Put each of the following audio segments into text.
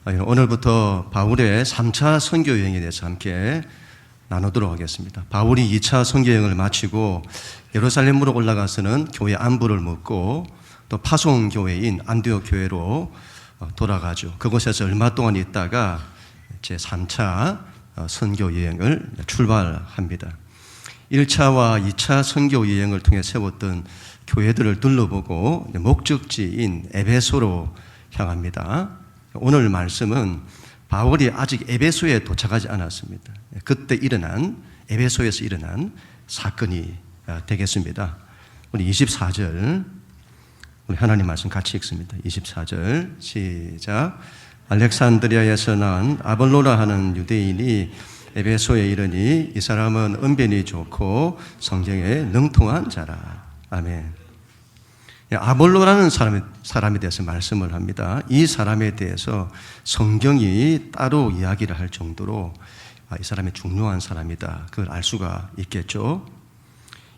오늘부터 바울의 3차 선교 여행에 대해서 함께 나누도록 하겠습니다. 바울이 2차 선교 여행을 마치고 예루살렘으로 올라가서는 교회 안부를 묻고 또 파송 교회인 안디옥 교회로 돌아가죠. 그곳에서 얼마 동안 있다가 제 3차 선교 여행을 출발합니다. 1차와 2차 선교 여행을 통해 세웠던 교회들을 둘러보고 목적지인 에베소로 향합니다. 오늘 말씀은 바울이 아직 에베소에 도착하지 않았습니다. 그때 에베소에서 일어난 사건이 되겠습니다. 우리 24절, 우리 하나님 말씀 같이 읽습니다. 24절 시작. 알렉산드리아에서 난 아볼로라 하는 유대인이 에베소에 이르니 이 사람은 언변이 좋고 성경에 능통한 자라. 아멘. 아볼로라는 사람에 대해서 말씀을 합니다. 이 사람에 대해서 성경이 따로 이야기를 할 정도로 이 사람이 중요한 사람이다. 그걸 알 수가 있겠죠.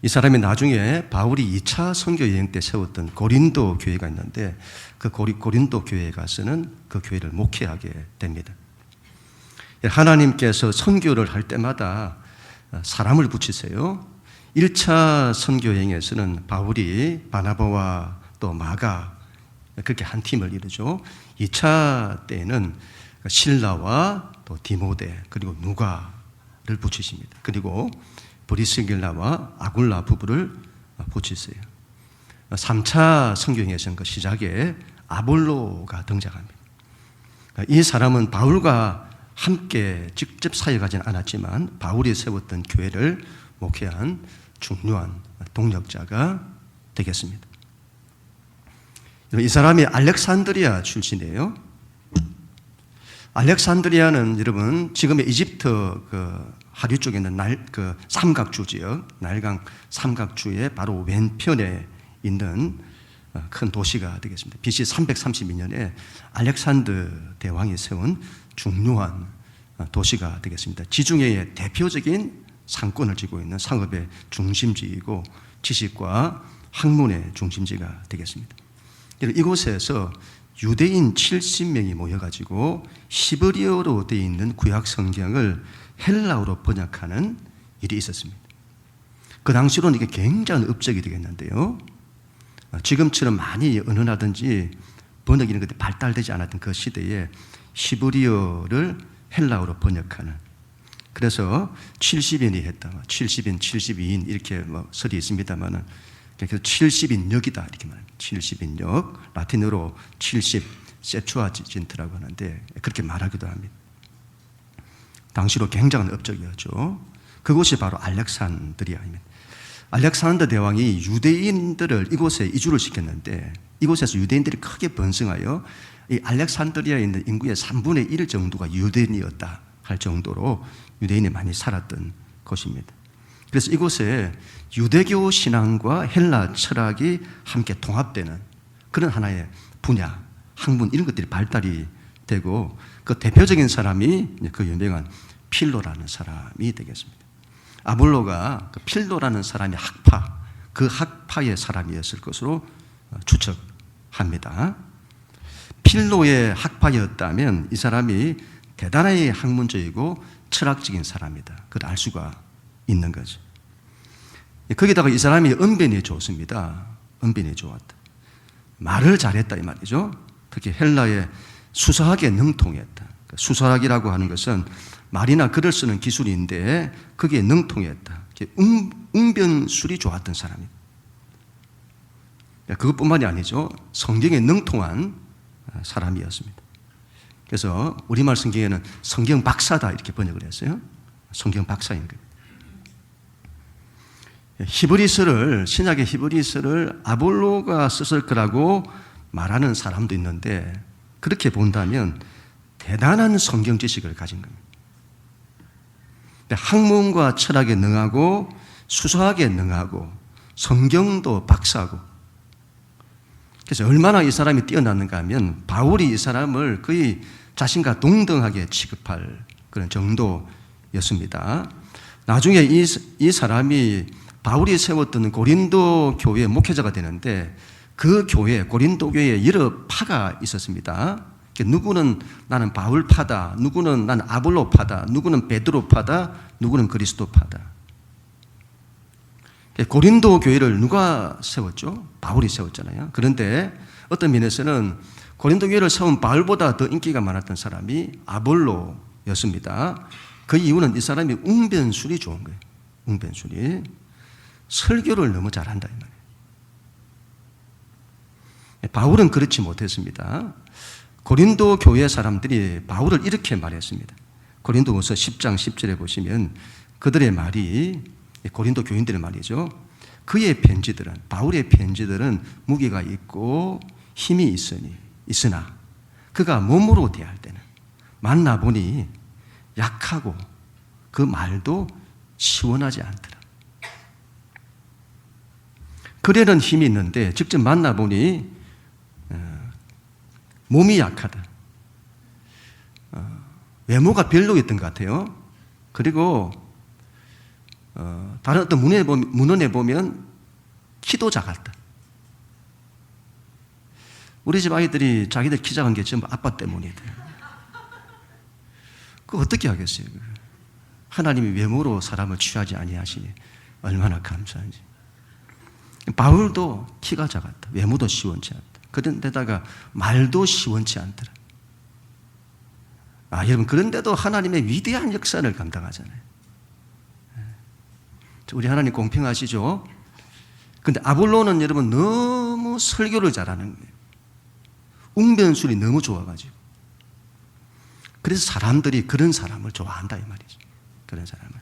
이 사람이 나중에 바울이 2차 선교 여행 때 세웠던 고린도 교회가 있는데 그 고린도 교회에 가서는 그 교회를 목회하게 됩니다. 하나님께서 선교를 할 때마다 사람을 붙이세요. 1차 선교 여행에서는 바울이 바나바와 또 마가 그렇게 한 팀을 이루죠. 2차 때에는 실라와 또 디모데 그리고 누가를 붙이십니다. 그리고 브리스길라와 아굴라 부부를 붙이세요. 3차 선교 여행에서는 그 시작에 아볼로가 등장합니다. 이 사람은 바울과 함께 직접 사역하지는 않았지만 바울이 세웠던 교회를 목회한 중요한 동력자가 되겠습니다. 이 사람이 알렉산드리아 출신이에요. 알렉산드리아는 여러분 지금의 이집트 하류 쪽에 있는 삼각주 지역, 나일강 삼각주의 바로 왼편에 있는 큰 도시가 되겠습니다. BC 332년에 알렉산드 대왕이 세운 중요한 도시가 되겠습니다. 지중해의 대표적인 상권을 쥐고 있는 상업의 중심지이고 지식과 학문의 중심지가 되겠습니다. 이곳에서 유대인 70명이 모여가지고 히브리어로 되어 있는 구약 성경을 헬라어로 번역하는 일이 있었습니다. 그 당시로는 이게 굉장한 업적이 되겠는데요. 지금처럼 많이 언어라든지 번역 이런 것들이 발달되지 않았던 그 시대에 히브리어를 헬라어로 번역하는, 그래서 70인이 했다. 70인, 72인 이렇게 설이 있습니다만은 그래서 70인역이다 이렇게 말합니다. 70인역, 라틴어로 70 세추아진트라고 하는데 그렇게 말하기도 합니다. 당시로 굉장한 업적이었죠. 그곳이 바로 알렉산드리아입니다. 알렉산더 대왕이 유대인들을 이곳에 이주를 시켰는데 이곳에서 유대인들이 크게 번성하여 이 알렉산드리아에 있는 인구의 3분의 1 정도가 유대인이었다 할 정도로 유대인이 많이 살았던 곳입니다. 그래서 이곳에 유대교 신앙과 헬라 철학이 함께 통합되는 그런 하나의 분야, 학문 이런 것들이 발달이 되고 그 대표적인 사람이 그 유명한 필로라는 사람이 되겠습니다. 아볼로가 그 필로라는 사람이 그 학파의 사람이었을 것으로 추측합니다. 필로의 학파였다면 이 사람이 대단히 학문적이고 철학적인 사람이다. 그걸 알 수가 있는 거죠. 거기다가 이 사람이 언변이 좋습니다. 언변이 좋았다. 말을 잘했다 이 말이죠. 특히 헬라에 수사학에 능통했다. 수사학이라고 하는 것은 말이나 글을 쓰는 기술인데 거기에 능통했다. 웅변술이 좋았던 사람입니다. 그것뿐만이 아니죠. 성경에 능통한 사람이었습니다. 그래서 우리말 성경에는 성경 박사다 이렇게 번역을 했어요. 성경 박사인 거예요. 신약의 히브리서를 아볼로가 썼을 거라고 말하는 사람도 있는데 그렇게 본다면 대단한 성경 지식을 가진 겁니다. 학문과 철학에 능하고 수사학에 능하고 성경도 박사고, 그래서 얼마나 이 사람이 뛰어났는가 하면 바울이 이 사람을 거의 자신과 동등하게 취급할 그런 정도였습니다. 나중에 이 사람이 바울이 세웠던 고린도 교회의 목회자가 되는데 그 교회, 고린도 교회에 여러 파가 있었습니다. 누구는 나는 바울파다, 누구는 나는 아볼로파다, 누구는 베드로파다, 누구는 그리스도파다. 고린도 교회를 누가 세웠죠? 바울이 세웠잖아요. 그런데 어떤 면에서는 고린도 교회를 세운 바울보다 더 인기가 많았던 사람이 아볼로였습니다. 그 이유는 이 사람이 웅변술이 좋은 거예요. 웅변술이. 설교를 너무 잘한다 이 말이에요. 바울은 그렇지 못했습니다. 고린도 교회 사람들이 바울을 이렇게 말했습니다. 고린도후서 10장 10절에 보시면 그들의 말이, 고린도 교인들의 말이죠. 그의 편지들은, 바울의 편지들은 무게가 있고 힘이 있으나 그가 몸으로 대할 때는 만나보니 약하고 그 말도 시원하지 않더라. 글에는 힘이 있는데 직접 만나보니 몸이 약하다. 외모가 별로였던 것 같아요. 그리고 다른 어떤 문헌에 보면 키도 작았다. 우리 집 아이들이 자기들 키 작은 게 전부 아빠 때문이다. 그거 어떻게 하겠어요? 하나님이 외모로 사람을 취하지 아니하시니 얼마나 감사한지. 바울도 키가 작았다. 외모도 시원치 않다. 그런데다가 말도 시원치 않더라. 여러분, 그런데도 하나님의 위대한 역사를 감당하잖아요. 우리 하나님 공평하시죠? 근데 아볼로는 여러분 너무 설교를 잘하는 거예요. 웅변술이 너무 좋아가지고. 그래서 사람들이 그런 사람을 좋아한다 이 말이죠. 그런 사람을.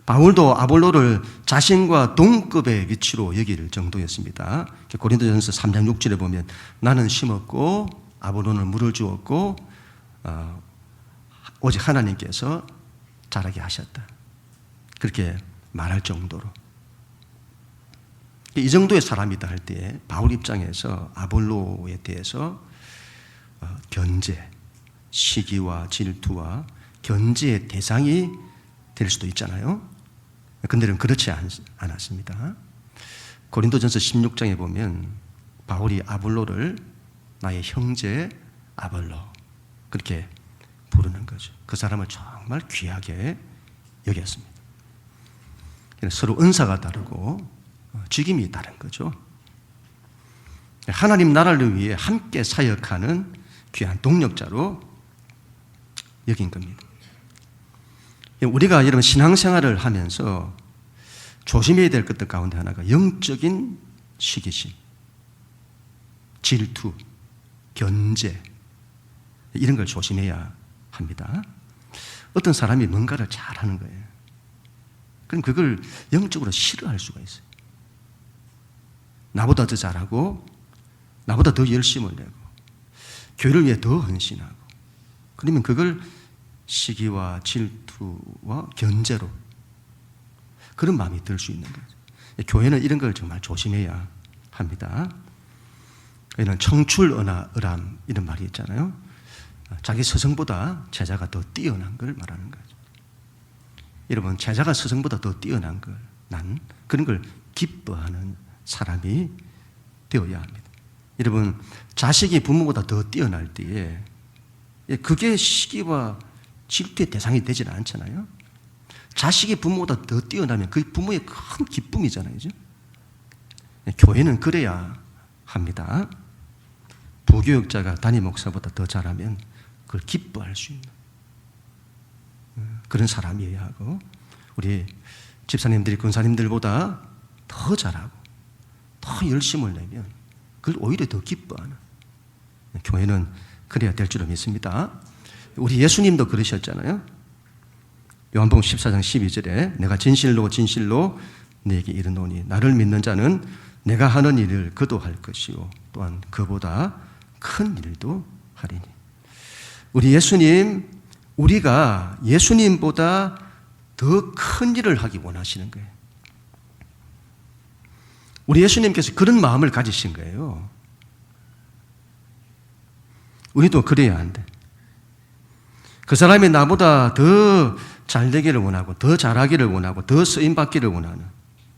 바울도 아볼로를 자신과 동급의 위치로 여길 정도였습니다. 고린도전서 3장 6절에 보면 나는 심었고 아볼로는 물을 주었고 오직 하나님께서 자라게 하셨다. 그렇게 말할 정도로. 이 정도의 사람이다 할 때 바울 입장에서 아볼로에 대해서 견제, 시기와 질투와 견제의 대상이 될 수도 있잖아요. 근데는 그렇지 않았습니다. 고린도전서 16장에 보면 바울이 아볼로를 나의 형제 아볼로 그렇게 부르는 거죠. 그 사람을 정말 귀하게 여겼습니다. 서로 은사가 다르고 직임이 다른 거죠. 하나님 나라를 위해 함께 사역하는 귀한 동력자로 여긴 겁니다. 우리가 여러분 신앙생활을 하면서 조심해야 될 것들 가운데 하나가 영적인 시기심, 질투, 견제 이런 걸 조심해야 합니다. 어떤 사람이 뭔가를 잘하는 거예요. 그럼 그걸 영적으로 싫어할 수가 있어요. 나보다 더 잘하고 나보다 더 열심을 내고 교회를 위해 더 헌신하고 그러면 그걸 시기와 질투와 견제로 그런 마음이 들 수 있는 거죠. 교회는 이런 걸 정말 조심해야 합니다. 이런 청출어람 이런 말이 있잖아요. 자기 스승보다 제자가 더 뛰어난 걸 말하는 거죠. 여러분 제자가 스승보다 더 뛰어난 걸 난 그런 걸 기뻐하는 사람이 되어야 합니다. 여러분 자식이 부모보다 더 뛰어날 때에 그게 시기와 질투의 대상이 되지는 않잖아요. 자식이 부모보다 더 뛰어나면 그 부모의 큰 기쁨이잖아요. 그죠? 교회는 그래야 합니다. 부교육자가 담임 목사보다 더 잘하면 그걸 기뻐할 수 있는 그런 사람이어야 하고 우리 집사님들이 권사님들보다 더 잘하고 더 열심을 내면 그걸 오히려 더 기뻐하는 교회는 그래야 될 줄로 믿습니다. 우리 예수님도 그러셨잖아요. 요한복음 14장 12절에 내가 진실로 진실로 네게 이르노니 나를 믿는 자는 내가 하는 일을 그도 할 것이요 또한 그보다 큰 일도 하리니. 우리 예수님, 우리가 예수님보다 더 큰 일을 하기 원하시는 거예요. 우리 예수님께서 그런 마음을 가지신 거예요. 우리도 그래야 한대. 그 사람이 나보다 더 잘되기를 원하고 더 잘하기를 원하고 더 쓰임받기를 원하는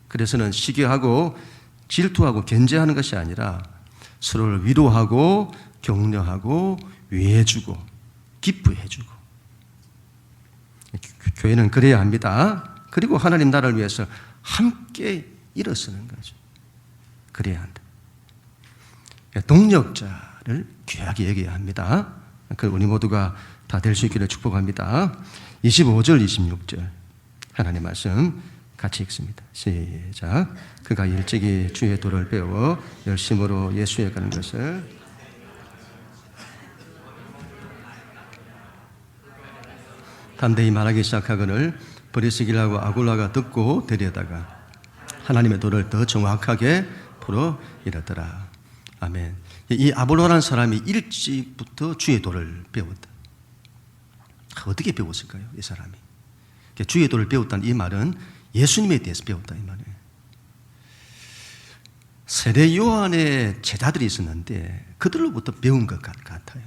그래서는 시기하고 질투하고 견제하는 것이 아니라 서로를 위로하고 격려하고 위해주고 기쁘해주고. 교회는 그래야 합니다. 그리고 하나님 나라를 위해서 함께 일어서는 거죠. 그래야 한다. 동력자를 귀하게 여겨야 합니다. 우리 모두가 다 될 수 있기를 축복합니다. 25절, 26절 하나님 말씀 같이 읽습니다. 시작. 그가 일찍이 주의 도를 배워 열심으로 예수에 가는 것을 담대히 말하기 시작하거늘 브리스길라와 아굴라가 듣고 데려다가 하나님의 도를 더 정확하게 풀어 이르더라. 아멘. 이 아볼로라는 사람이 일찍부터 주의 도를 배웠다. 어떻게 배웠을까요? 이 사람이. 주의 도를 배웠다는 이 말은 예수님에 대해서 배웠다 이 말이에요. 세례 요한의 제자들이 있었는데 그들로부터 배운 것 같아요.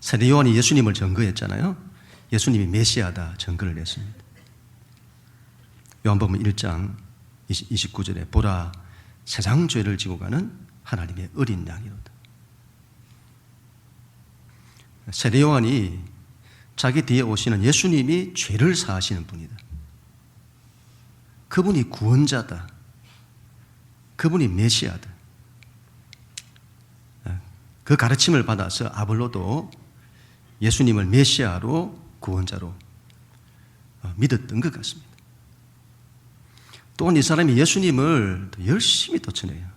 세례 요한이 예수님을 증거했잖아요. 예수님이 메시아다 증거를 했습니다. 요한복음 1장 29절에 보라 세상 죄를 지고 가는 하나님의 어린 양이로다. 세례 요한이 자기 뒤에 오시는 예수님이 죄를 사하시는 분이다. 그분이 구원자다. 그분이 메시아다. 그 가르침을 받아서 아볼로도 예수님을 메시아로 구원자로 믿었던 것 같습니다. 또한 이 사람이 예수님을 열심히 도전해요.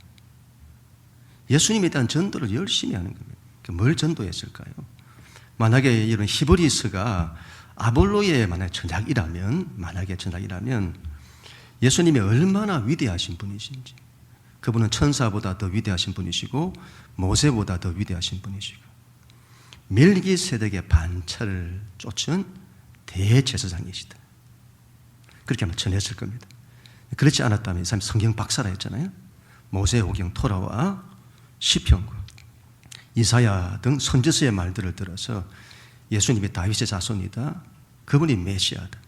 예수님에 대한 전도를 열심히 하는 겁니다. 뭘 전도했을까요? 만약에 이런 히브리스가 아볼로의 만약에 전작이라면 예수님이 얼마나 위대하신 분이신지, 그분은 천사보다 더 위대하신 분이시고 모세보다 더 위대하신 분이시고 멜기세덱의 반차를 쫓은 대제사장이시다. 그렇게 아마 전했을 겁니다. 그렇지 않았다면 이 사람이 성경 박사라 했잖아요. 모세오경 토라와 시편과 이사야 등 선지서의 말들을 들어서 예수님이 다윗의 자손이다. 그분이 메시아다.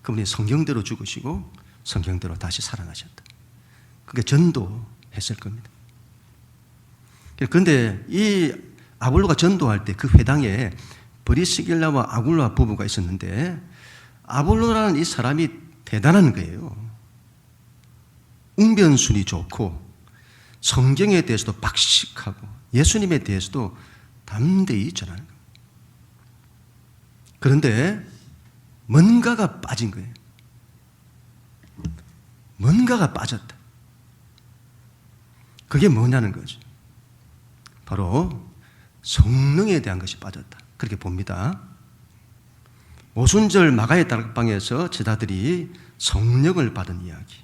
그분이 성경대로 죽으시고 성경대로 다시 살아나셨다. 그게 전도했을 겁니다. 그런데 이 아볼로가 전도할 때 그 회당에 브리스길라와 아굴라 부부가 있었는데 아볼로라는 이 사람이 대단한 거예요. 웅변순이 좋고 성경에 대해서도 박식하고 예수님에 대해서도 담대히 전하는 거예요. 그런데 뭔가가 빠진 거예요. 뭔가가 빠졌다. 그게 뭐냐는 거죠. 바로 성령에 대한 것이 빠졌다. 그렇게 봅니다. 오순절 마가의 다락방에서 제자들이 성령을 받은 이야기,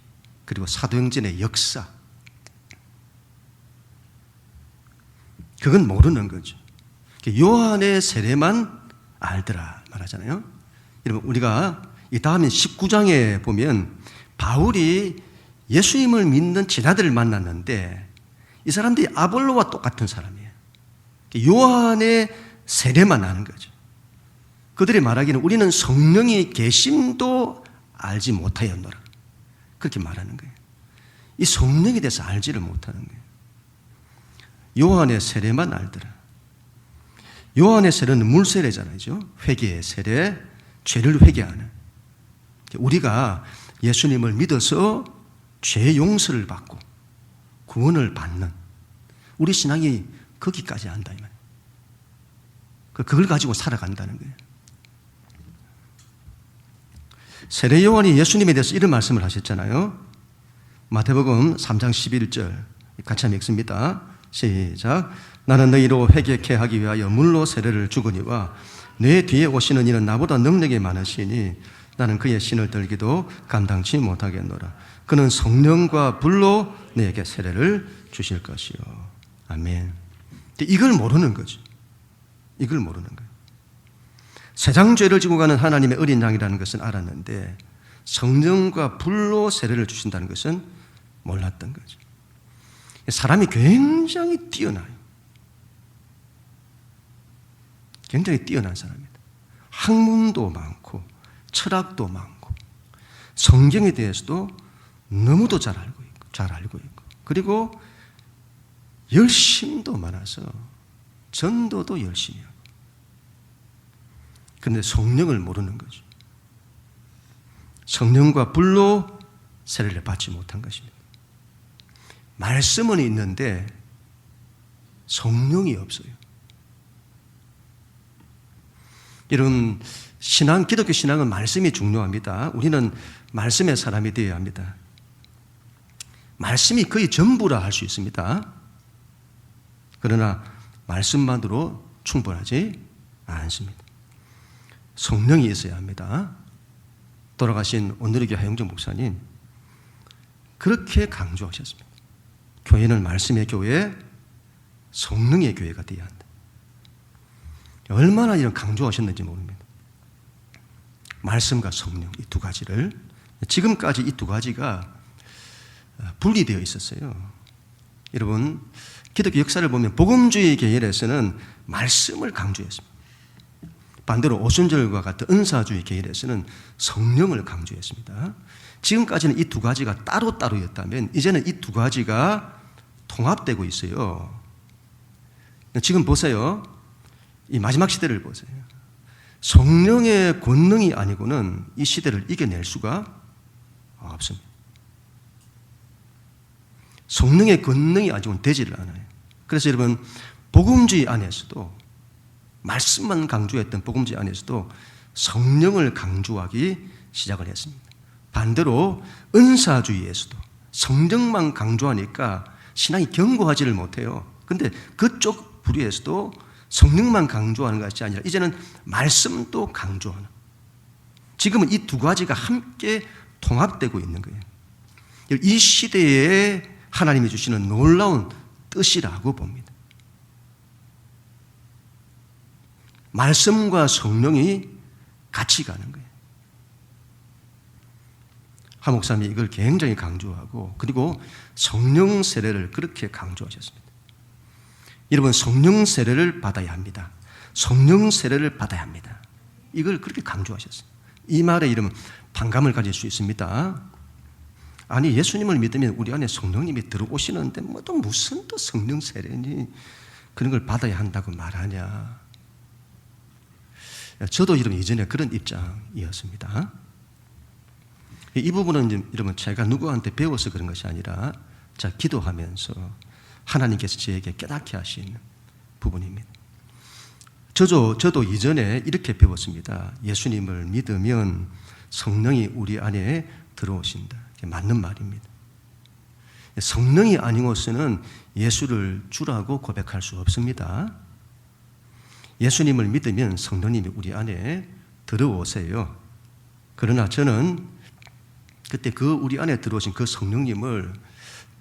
그리고 사도행전의 역사, 그건 모르는 거죠. 요한의 세례만 알더라 말하잖아요. 여러분, 우리가 이 다음에 19장에 보면 바울이 예수님을 믿는 제자들을 만났는데 이 사람들이 아볼로와 똑같은 사람이에요. 요한의 세례만 아는 거죠. 그들이 말하기는 우리는 성령이 계심도 알지 못하였노라. 그렇게 말하는 거예요. 이 성령에 대해서 알지를 못하는 거예요. 요한의 세례만 알더라. 요한의 세례는 물세례잖아요. 회개의 세례, 죄를 회개하는. 우리가 예수님을 믿어서 죄 용서를 받고 구원을 받는 우리 신앙이 거기까지 한다 이 말이에요. 그걸 가지고 살아간다는 거예요. 세례 요한이 예수님에 대해서 이런 말씀을 하셨잖아요. 마태복음 3장 11절 같이 한번 읽습니다. 시작. 나는 너희로 회개케 하기 위하여 물로 세례를 주거니와 내 뒤에 오시는 이는 나보다 능력이 많으시니 나는 그의 신을 들기도 감당치 못하겠노라. 그는 성령과 불로 너에게 세례를 주실 것이요. 아멘. 이걸 모르는 거죠. 이걸 모르는 거예요. 세상 죄를 지고 가는 하나님의 어린 양이라는 것은 알았는데 성령과 불로 세례를 주신다는 것은 몰랐던 거죠. 사람이 굉장히 뛰어나요. 굉장히 뛰어난 사람입니다. 학문도 많고 철학도 많고 성경에 대해서도 너무도 잘 알고 있고 그리고 열심도 많아서 전도도 열심히 하고, 그런데 성령을 모르는 거죠. 성령과 불로 세례를 받지 못한 것입니다. 말씀은 있는데 성령이 없어요. 여러분, 기독교 신앙은 말씀이 중요합니다. 우리는 말씀의 사람이 되어야 합니다. 말씀이 거의 전부라 할 수 있습니다. 그러나 말씀만으로 충분하지 않습니다. 성령이 있어야 합니다. 돌아가신 오늘의 교회 하영정 목사님 그렇게 강조하셨습니다. 교회는 말씀의 교회, 성령의 교회가 되어야 한다. 얼마나 이런 강조하셨는지 모릅니다. 말씀과 성령, 이 두 가지를, 지금까지 이 두 가지가 분리되어 있었어요. 여러분, 기독교 역사를 보면 복음주의 계열에서는 말씀을 강조했습니다. 반대로 오순절과 같은 은사주의 계열에서는 성령을 강조했습니다. 지금까지는 이 두 가지가 따로따로였다면 이제는 이 두 가지가 통합되고 있어요. 지금 보세요. 이 마지막 시대를 보세요. 성령의 권능이 아니고는 이 시대를 이겨낼 수가 없습니다. 성령의 권능이 아니고는 되지를 않아요. 그래서 여러분, 복음주의 안에서도, 말씀만 강조했던 복음주의 안에서도 성령을 강조하기 시작을 했습니다. 반대로 은사주의에서도 성령만 강조하니까 신앙이 견고하지를 못해요. 그런데 그쪽 부류에서도 성령만 강조하는 것이 아니라 이제는 말씀도 강조하는, 지금은 이 두 가지가 함께 통합되고 있는 거예요. 이 시대에 하나님이 주시는 놀라운 뜻이라고 봅니다. 말씀과 성령이 같이 가는 거예요. 하 목사님이 이걸 굉장히 강조하고, 그리고 성령 세례를 그렇게 강조하셨습니다. 여러분, 성령 세례를 받아야 합니다. 성령 세례를 받아야 합니다. 이걸 그렇게 강조하셨어요. 이 말에 이러면 반감을 가질 수 있습니다. 아니, 예수님을 믿으면 우리 안에 성령님이 들어오시는데 또 무슨 또 성령 세례니 그런 걸 받아야 한다고 말하냐. 저도 이러면 이전에 그런 입장이었습니다. 이 부분은 여러분 제가 누구한테 배워서 그런 것이 아니라 제가 기도하면서 하나님께서 저에게 깨닫게 하신 부분입니다. 저도 이전에 이렇게 배웠습니다. 예수님을 믿으면 성령이 우리 안에 들어오신다. 맞는 말입니다. 성령이 아니고서는 예수를 주라고 고백할 수 없습니다. 예수님을 믿으면 성령님이 우리 안에 들어오세요. 그러나 저는 그때 그 우리 안에 들어오신 그 성령님을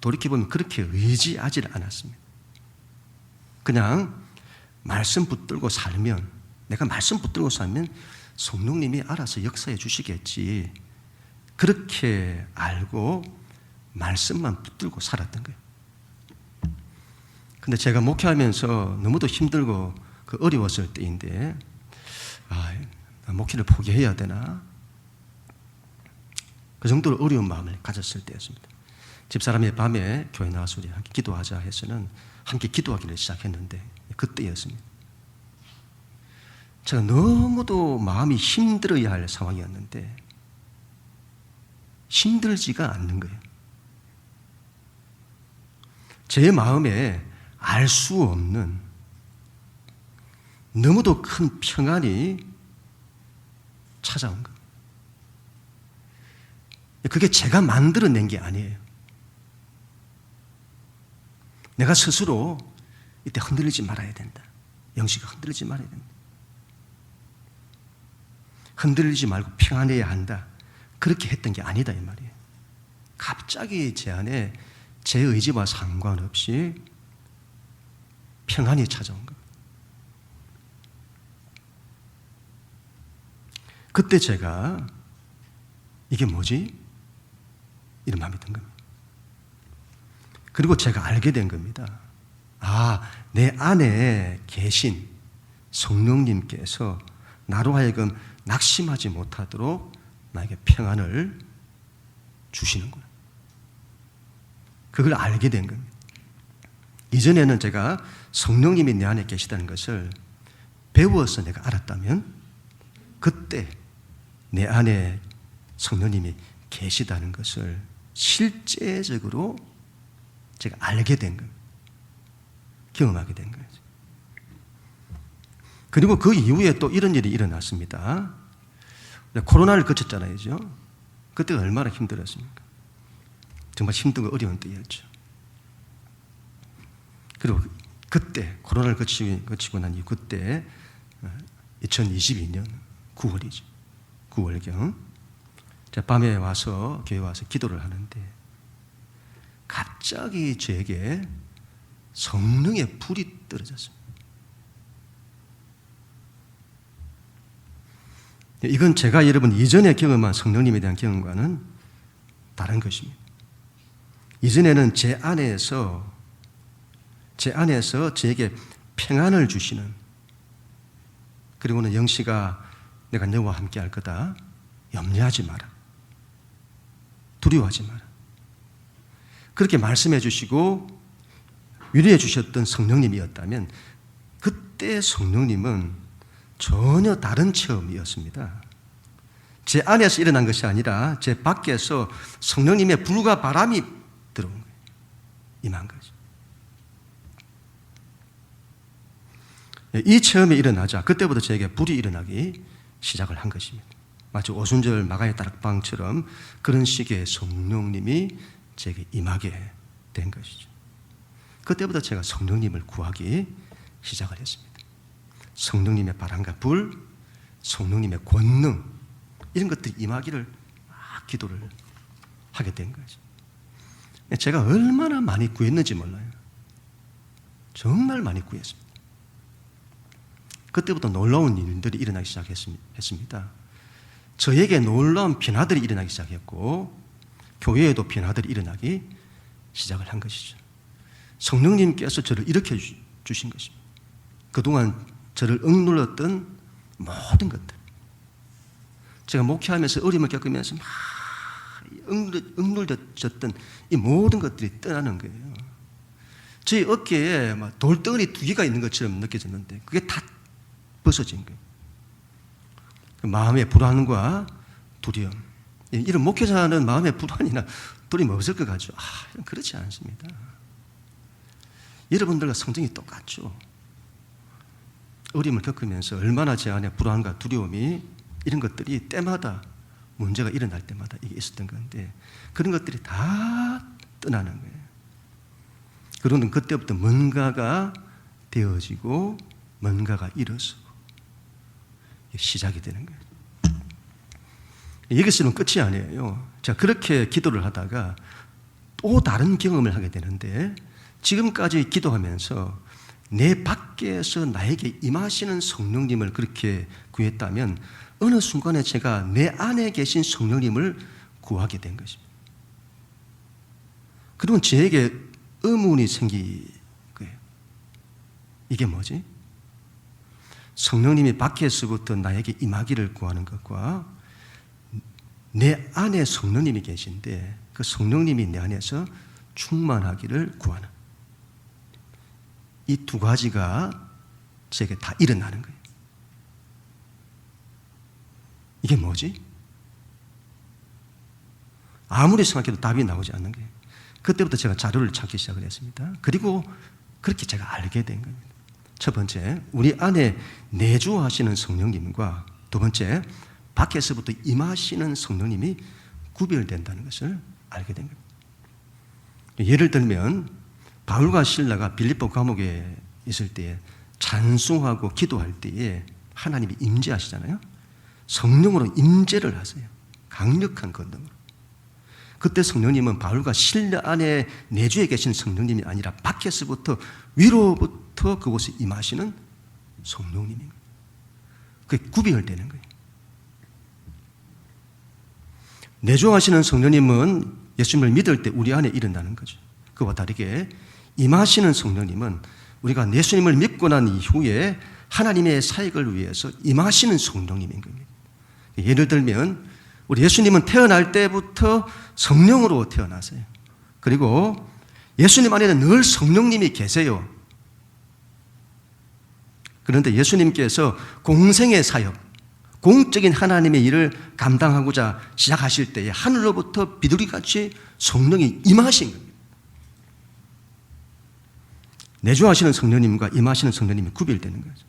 돌이켜보면 그렇게 의지하지 않았습니다. 그냥 말씀 붙들고 살면, 내가 말씀 붙들고 살면 성령님이 알아서 역사해 주시겠지, 그렇게 알고 말씀만 붙들고 살았던 거예요. 근데 제가 목회하면서 너무도 힘들고 그 어려웠을 때인데, 목회를 포기해야 되나? 그 정도로 어려운 마음을 가졌을 때였습니다. 집사람이 밤에 교회 나와서 우리 함께 기도하자 해서는 함께 기도하기를 시작했는데 그때였습니다. 제가 너무도 마음이 힘들어야 할 상황이었는데 힘들지가 않는 거예요. 제 마음에 알 수 없는 너무도 큰 평안이 찾아온 거예요. 그게 제가 만들어낸 게 아니에요. 내가 스스로 이때 흔들리지 말아야 된다. 영식아, 흔들리지 말아야 된다. 흔들리지 말고 평안해야 한다. 그렇게 했던 게 아니다 이 말이에요. 갑자기 제 안에 제 의지와 상관없이 평안이 찾아온 거예요. 그때 제가 이게 뭐지? 이런 마음이 든 겁니다. 그리고 제가 알게 된 겁니다. 내 안에 계신 성령님께서 나로 하여금 낙심하지 못하도록 나에게 평안을 주시는구나. 그걸 알게 된 겁니다. 이전에는 제가 성령님이 내 안에 계시다는 것을 배워서 내가 알았다면 그때 내 안에 성령님이 계시다는 것을 실제적으로 제가 알게 된 거예요. 경험하게 된 거예요. 그리고 그 이후에 또 이런 일이 일어났습니다. 코로나를 거쳤잖아요. 그때가 얼마나 힘들었습니까? 정말 힘들고 어려운 때였죠. 그리고 그때 코로나를 거치고 난 이후 그때 2022년 9월이죠. 9월경 제가 밤에 와서 교회 와서 기도를 하는데 갑자기 저에게 성령의 불이 떨어졌습니다. 이건 제가 여러분 이전에 경험한 성령님에 대한 경험과는 다른 것입니다. 이전에는 제 안에서 저에게 평안을 주시는, 그리고는 영시가 내가 너와 함께 할 거다. 염려하지 마라. 두려워하지 마라. 그렇게 말씀해 주시고 위로해 주셨던 성령님이었다면 그때 성령님은 전혀 다른 체험이었습니다. 제 안에서 일어난 것이 아니라 제 밖에서 성령님의 불과 바람이 들어온 거예요. 임한 거죠. 이 체험이 일어나자 그때부터 저에게 불이 일어나기 시작을 한 것입니다. 마치 오순절 마가의 다락방처럼 그런 식의 성령님이 제게 임하게 된 것이죠. 그때부터 제가 성령님을 구하기 시작을 했습니다. 성령님의 바람과 불, 성령님의 권능, 이런 것들이 임하기를 막 기도를 하게 된 거죠. 제가 얼마나 많이 구했는지 몰라요. 정말 많이 구했습니다. 그때부터 놀라운 일들이 일어나기 시작했습니다. 저에게 놀라운 변화들이 일어나기 시작했고 교회에도 변화들이 일어나기 시작을 한 것이죠. 성령님께서 저를 일으켜 주신 것입니다. 그동안 저를 억눌렀던 모든 것들, 제가 목회하면서 어려움을 겪으면서 막 억눌렸던 이 모든 것들이 떠나는 거예요. 제 어깨에 막 돌덩어리 2개가 있는 것처럼 느껴졌는데 그게 다 벗어진 거예요. 마음의 불안과 두려움, 이런 목회자는 마음의 불안이나 두려움이 없을 것 같죠. 그렇지 않습니다. 여러분들과 성정이 똑같죠. 어려움을 겪으면서 얼마나 제 안에 불안과 두려움이, 이런 것들이 때마다 문제가 일어날 때마다 이게 있었던 건데 그런 것들이 다 떠나는 거예요. 그러는 그때부터 뭔가가 되어지고 뭔가가 일어서고 시작이 되는 거예요. 여기서는 끝이 아니에요. 자, 그렇게 기도를 하다가 또 다른 경험을 하게 되는데 지금까지 기도하면서 내 밖에서 나에게 임하시는 성령님을 그렇게 구했다면 어느 순간에 제가 내 안에 계신 성령님을 구하게 된 것입니다. 그러면 저에게 의문이 생긴 거예요. 이게 뭐지? 성령님이 밖에서부터 나에게 임하기를 구하는 것과 내 안에 성령님이 계신데 그 성령님이 내 안에서 충만하기를 구하는, 이 두 가지가 제게 다 일어나는 거예요. 이게 뭐지? 아무리 생각해도 답이 나오지 않는 거예요. 그때부터 제가 자료를 찾기 시작을 했습니다. 그리고 그렇게 제가 알게 된 겁니다. 첫 번째, 우리 안에 내주하시는 성령님과 두 번째, 밖에서부터 임하시는 성령님이 구별된다는 것을 알게 된 겁니다. 예를 들면 바울과 실라가 빌립보 감옥에 있을 때 찬송하고 기도할 때에 하나님이 임재하시잖아요. 성령으로 임재를 하세요. 강력한 권능으로. 그때 성령님은 바울과 실라 안에 내주에 계신 성령님이 아니라 밖에서부터 위로부터 그곳에 임하시는 성령님인 거예요. 그게 구별되는 거예요. 내주하시는 성령님은 예수님을 믿을 때 우리 안에 일어나는 거죠. 그와 다르게 임하시는 성령님은 우리가 예수님을 믿고 난 이후에 하나님의 사역을 위해서 임하시는 성령님인 겁니다. 예를 들면 우리 예수님은 태어날 때부터 성령으로 태어나세요. 그리고 예수님 안에는 늘 성령님이 계세요. 그런데 예수님께서 공생의 사역, 공적인 하나님의 일을 감당하고자 시작하실 때에 하늘로부터 비둘기같이 성령이 임하신 겁니다. 내주하시는 성령님과 임하시는 성령님이 구별되는 거죠.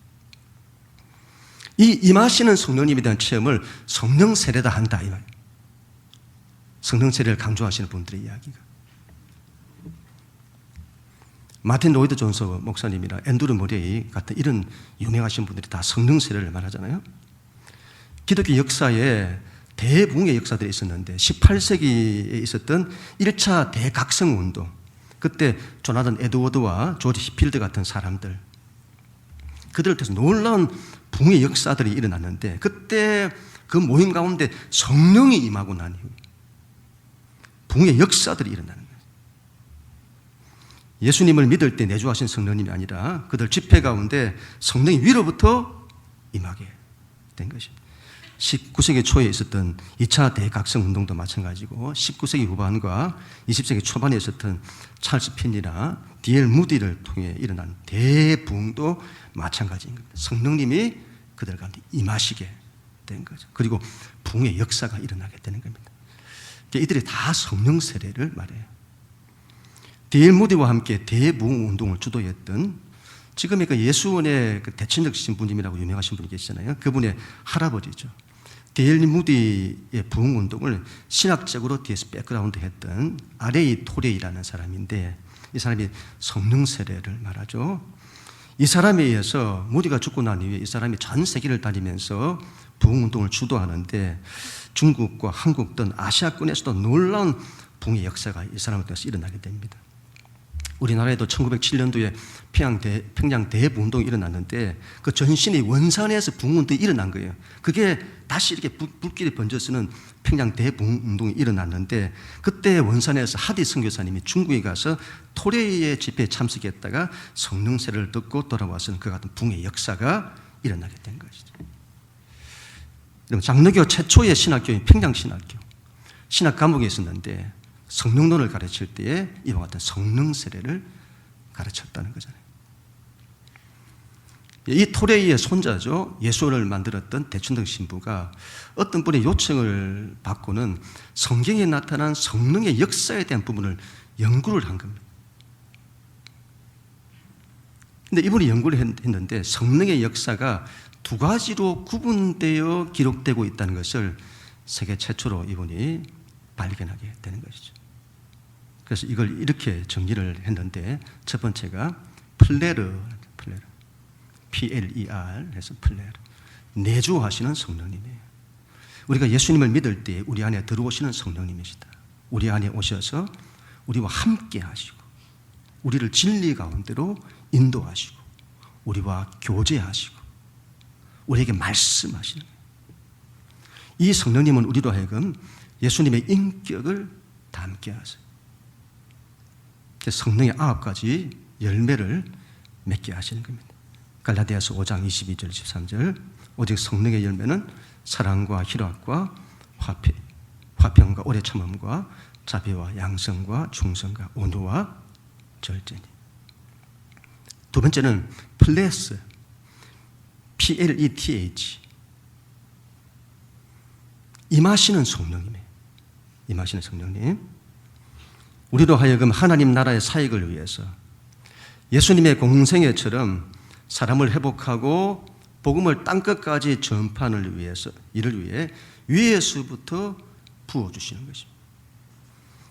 이 임하시는 성령님에 대한 체험을 성령 세례다 한다 이 말이에요. 성령 세례를 강조하시는 분들의 이야기가. 마틴 로이드 존스 목사님이나 앤드루 머레이 같은 이런 유명하신 분들이 다 성령 세례를 말하잖아요. 기독교 역사에 대부흥의 역사들이 있었는데 18세기에 있었던 1차 대각성 운동, 그때 조나단 에드워드와 조지 히필드 같은 사람들, 그들을 통해서 놀라운 부흥의 역사들이 일어났는데, 그때 그 모임 가운데 성령이 임하고 난 이후 부흥의 역사들이 일어나는 거예요. 예수님을 믿을 때 내주하신 성령님이 아니라 그들 집회 가운데 성령이 위로부터 임하게 된 것입니다. 19세기 초에 있었던 2차 대각성 운동도 마찬가지고 19세기 후반과 20세기 초반에 있었던 찰스 핀이나 D.L. 무디를 통해 일어난 대부흥도 마찬가지인 겁니다. 성령님이 그들 가운데 임하시게 된 거죠. 그리고 부흥의 역사가 일어나게 되는 겁니다. 이들이 다 성령 세례를 말해요. D.L. 무디와 함께 대부흥 운동을 주도했던 지금의 그 예수원의 그 대천적 신부님이라고 유명하신 분이 계시잖아요. 그분의 할아버지죠. D.L. 무디의 부흥 운동을 신학적으로 뒤에서 백그라운드 했던 R.A. 토레이라는 사람인데, 이 사람이 성령 세례를 말하죠. 이 사람에 의해서 무디가 죽고 난 이후에 이 사람이 전 세계를 다니면서 부흥 운동을 주도하는데, 중국과 한국 등 아시아권에서도 놀라운 부흥의 역사가 이 사람을 통해서 일어나게 됩니다. 우리나라에도 1907년도에 평양 대부운동이 일어났는데, 그 전신이 원산에서 부흥운동이 일어난 거예요. 그게 다시 이렇게 불길이 번져서는 평양 대부운동이 일어났는데, 그때 원산에서 하디 선교사님이 중국에 가서 토레이의 집회에 참석했다가 성령 세례를 듣고 돌아와서는 그 같은 부흥의 역사가 일어나게 된 것이죠. 장로교 최초의 신학교인 평양신학교, 신학 과목에 있었는데 성령론을 가르칠 때에 이와 같은 성령 세례를 가르쳤다는 거잖아요. 이 토레이의 손자죠. 예수를 만들었던 대춘등 신부가 어떤 분의 요청을 받고는 성경에 나타난 성령의 역사에 대한 부분을 연구를 한 겁니다. 근데 이분이 연구를 했는데 성령의 역사가 두 가지로 구분되어 기록되고 있다는 것을 세계 최초로 이분이 발견하게 되는 것이죠. 그래서 이걸 이렇게 정리를 했는데, 첫 번째가 플레르, P-L-E-R 해서 플레르, 내주하시는 성령님이에요. 우리가 예수님을 믿을 때 우리 안에 들어오시는 성령님이시다. 우리 안에 오셔서 우리와 함께 하시고 우리를 진리 가운데로 인도하시고 우리와 교제하시고 우리에게 말씀하시는 거예요. 이 성령님은 우리로 하여금 예수님의 인격을 담게 하세요. 성령의 9가지 열매를 맺게 하시는 겁니다. 갈라디아서 5장 22절 23절, 오직 성령의 열매는 사랑과 희락과 화평과 오래 참음과 자비와 양성과 충성과 온유와 절제니. 두 번째는 플레스, P-L-E-T-H, 임하시는 성령님이에요. 임하시는 성령님. 우리로 하여금 하나님 나라의 사역을 위해서 예수님의 공생애처럼 사람을 회복하고 복음을 땅끝까지 전파를 위해서, 이를 위해 위에서부터 부어주시는 것입니다.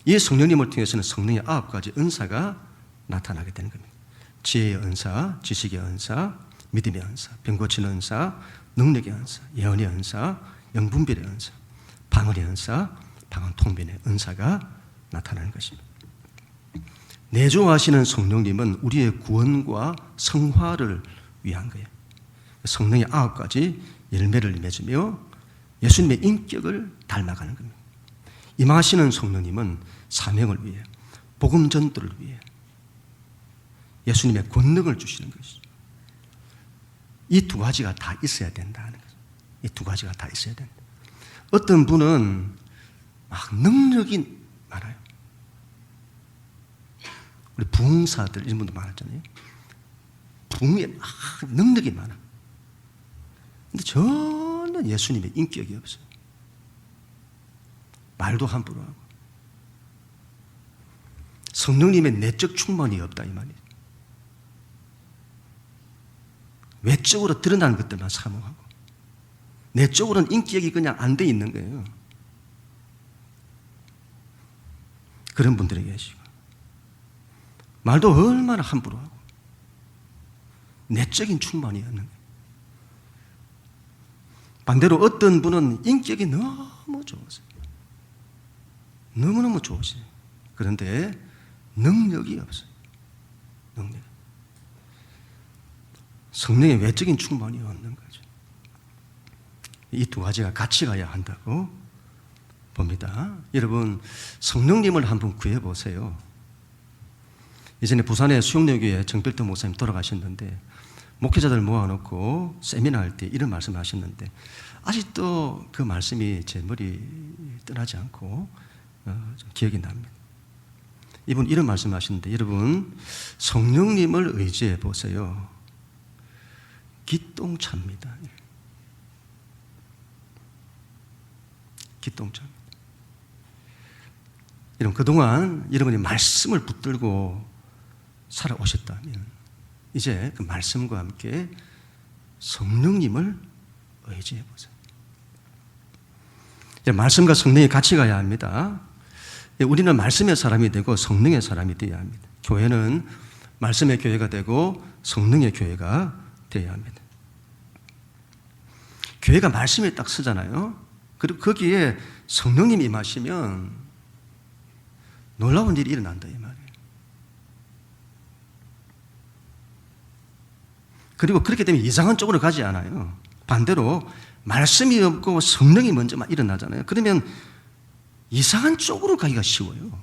이 성령님을 통해서는 성령의 9가지 은사가 나타나게 되는 겁니다. 지혜의 은사, 지식의 은사, 믿음의 은사, 병 고치는 은사, 능력의 은사, 예언의 은사, 영분별의 은사, 방언의 은사, 방언 통변의 은사가 나타나는 것입니다. 내주하시는 성령님은 우리의 구원과 성화를 위한 거예요. 성령의 9가지 열매를 맺으며 예수님의 인격을 닮아가는 겁니다. 임하시는 성령님은 사명을 위해, 복음 전도를 위해 예수님의 권능을 주시는 것이죠. 이 두 가지가 다 있어야 된다는 거죠. 이 두 가지가 다 있어야 된다. 어떤 분은 막 능력이 많아요. 우리 부흥사들 이런 분도 많았잖아요. 부흥에 능력이 많아. 근데 전혀 예수님의 인격이 없어요. 말도 함부로 하고 성령님의 내적 충만이 없다 이 말이에요. 외적으로 드러나는 것들만 사모하고 내적으로는 인격이 그냥 안 돼 있는 거예요. 그런 분들이 계시고 말도 얼마나 함부로 하고 내적인 충만이 없는 거예요. 반대로 어떤 분은 인격이 너무 좋으세요. 너무너무 좋으세요. 그런데 능력이 없어요. 능력. 성령의 외적인 충만이 없는 거죠. 이 두 가지가 같이 가야 한다고 봅니다. 여러분, 성령님을 한번 구해보세요. 예전에 부산의 수영여교회 정필도 목사님 돌아가셨는데 목회자들 모아놓고 세미나 할 때 이런 말씀을 하셨는데 아직도 그 말씀이 제 머리 떠나지 않고 좀 기억이 납니다. 이분 이런 말씀 하시는데 여러분 성령님을 의지해 보세요. 기똥차입니다. 기똥차입니다. 여러분 그동안 여러분이 말씀을 붙들고 살아오셨다면 이제 그 말씀과 함께 성령님을 의지해 보세요. 말씀과 성령이 같이 가야 합니다. 우리는 말씀의 사람이 되고 성령의 사람이 되어야 합니다. 교회는 말씀의 교회가 되고 성령의 교회가 되어야 합니다. 교회가 말씀에 딱 서잖아요. 그리고 거기에 성령님이 임하시면 놀라운 일이 일어난다 이 말이에요. 그리고 그렇게 되면 이상한 쪽으로 가지 않아요. 반대로 말씀이 없고 성령이 먼저 막 일어나잖아요. 그러면 이상한 쪽으로 가기가 쉬워요.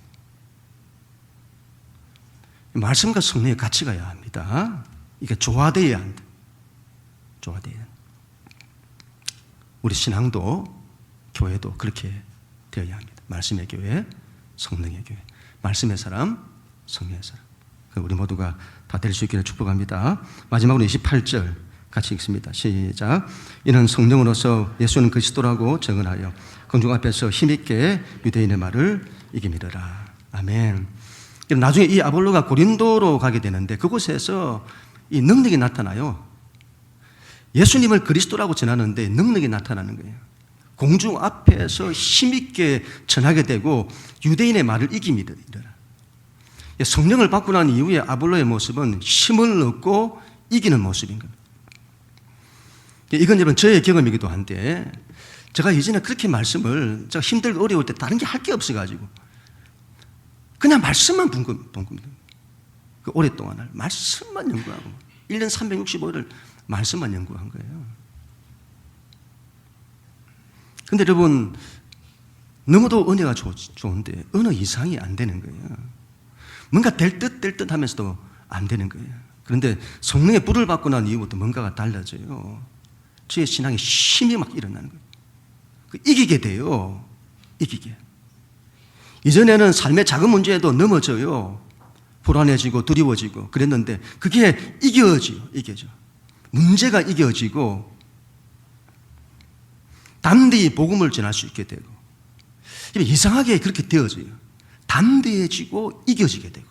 말씀과 성령이 같이 가야 합니다. 이게 조화되어야 한다. 조화되어야 한다. 우리 신앙도 교회도 그렇게 되어야 합니다. 말씀의 교회, 성령의 교회. 말씀의 사람, 성령의 사람. 우리 모두가 다 될 수 있기를 축복합니다. 마지막으로 28절 같이 읽습니다. 시작. 이는 성령으로서 예수는 그리스도라고 증언하여 공중 앞에서 힘있게 유대인의 말을 이기미르라. 아멘. 나중에 이 아볼로가 고린도로 가게 되는데 그곳에서 이 능력이 나타나요. 예수님을 그리스도라고 전하는데 능력이 나타나는 거예요. 공중 앞에서 힘있게 전하게 되고 유대인의 말을 이기미르라. 성령을 받고 난 이후에 아볼로의 모습은 힘을 얻고 이기는 모습인 겁니다. 이건 여러분 저의 경험이기도 한데 제가 예전에 그렇게 말씀을 제가 힘들고 어려울 때 다른 게 할 게 없어가지고 그냥 말씀만 본 겁니다. 그 오랫동안 말씀만 연구하고 1년 365일을 말씀만 연구한 거예요. 근데 여러분 너무도 은혜가 좋은데 어느 이상이 안 되는 거예요. 뭔가 될 듯 하면서도 안 되는 거예요. 그런데 성령의 불을 받고 난 이후부터 뭔가가 달라져요. 저의 신앙에 힘이 막 일어나는 거예요. 이기게 돼요. 이기게. 이전에는 삶의 작은 문제에도 넘어져요. 불안해지고 두려워지고 그랬는데 그게 이겨져. 문제가 이겨지고 담대히 복음을 전할 수 있게 되고 이상하게 그렇게 되어져요. 담대해지고 이겨지게 되고.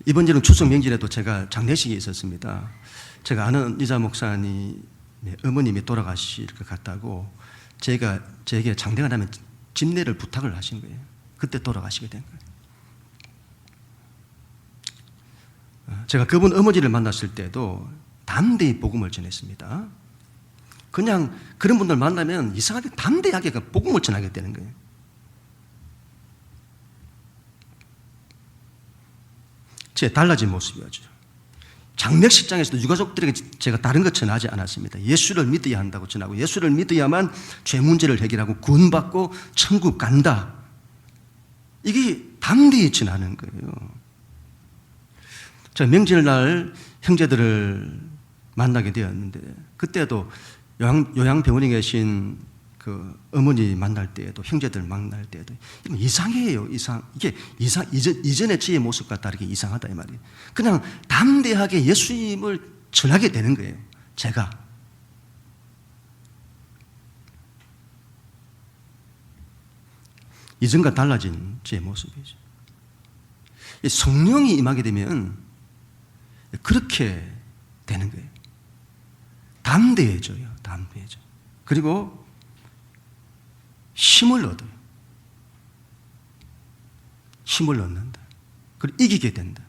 이번 주는 추석 명절에도 제가 장례식이 있었습니다. 제가 아는 이자 목사님의 어머님이 돌아가실 것 같다고 제게 장례가 나면 집례를 부탁을 하신 거예요. 그때 돌아가시게 된 거예요. 제가 그분 어머니를 만났을 때도 담대히 복음을 전했습니다. 그냥 그런 분들 만나면 이상하게 담대하게 복음을 전하게 되는 거예요. 제 달라진 모습이었죠. 장례식장에서도 유가족들에게 제가 다른 것 전하지 않았습니다. 예수를 믿어야 한다고 전하고 예수를 믿어야만 죄 문제를 해결하고 구원받고 천국 간다. 이게 담대히 전하는 거예요. 제가 명절날 형제들을 만나게 되었는데 그때도 요양병원에 계신 그 어머니 만날 때에도 형제들 만날 때에도 이상해요. 이게 이전의 저의 모습과 다르게 이상하다 이 말이에요. 그냥 담대하게 예수님을 전하게 되는 거예요. 제가 이전과 달라진 제 모습이죠. 성령이 임하게 되면 그렇게 되는 거예요. 담대해져요. 담대해져. 그리고 힘을 얻어요. 힘을 얻는다. 그리고 이기게 된다.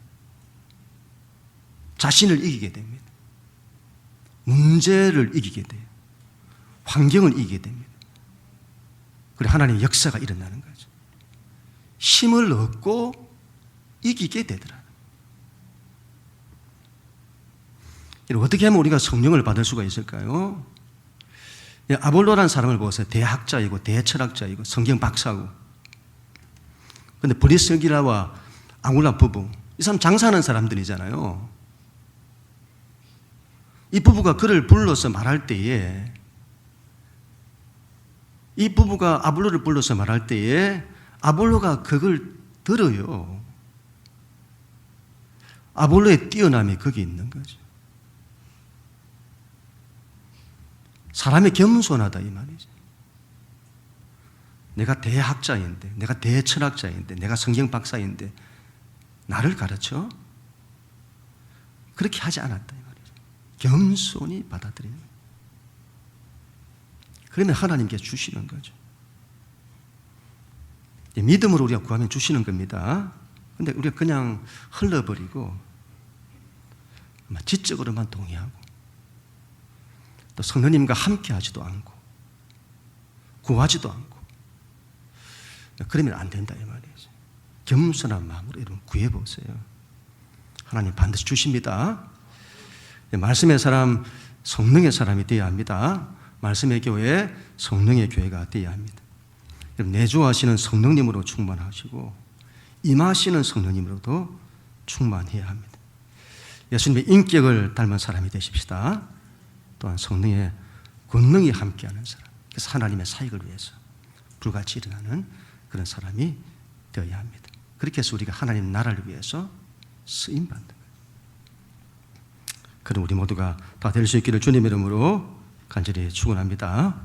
자신을 이기게 됩니다. 문제를 이기게 돼요. 환경을 이기게 됩니다. 그리고 하나님의 역사가 일어나는 거죠. 힘을 얻고 이기게 되더라. 어떻게 하면 우리가 성령을 받을 수가 있을까요? 아볼로라는 사람을 보세요. 대학자이고 대철학자이고 성경 박사고. 그런데 브리스기라와 아굴라 부부, 이 사람 장사하는 사람들이잖아요. 이 부부가 그를 불러서 말할 때에, 이 부부가 아볼로를 불러서 말할 때에 아볼로가 그걸 들어요. 아볼로의 뛰어남이 거기 있는 거죠. 사람이 겸손하다 이 말이죠. 내가 대학자인데, 내가 대철학자인데, 내가 성경 박사인데 나를 가르쳐? 그렇게 하지 않았다 이 말이죠. 겸손히 받아들이는 거예요. 그러면 하나님께 주시는 거죠. 믿음으로 우리가 구하면 주시는 겁니다. 그런데 우리가 그냥 흘러버리고 지적으로만 동의하고 또 성령님과 함께 하지도 않고 구하지도 않고 그러면 안 된다 이 말이죠. 겸손한 마음으로 여러분 구해보세요. 하나님 반드시 주십니다. 말씀의 사람, 성령의 사람이 되어야 합니다. 말씀의 교회, 성령의 교회가 되어야 합니다. 내주하시는 성령님으로 충만하시고 임하시는 성령님으로도 충만해야 합니다. 예수님의 인격을 닮은 사람이 되십시다. 또한 성령의 권능이 함께하는 사람, 그래서 하나님의 사역을 위해서 불같이 일어나는 그런 사람이 되어야 합니다. 그렇게 해서 우리가 하나님 나라를 위해서 쓰임받는 거예요. 그럼 우리 모두가 다 될 수 있기를 주님의 이름으로 간절히 축원합니다.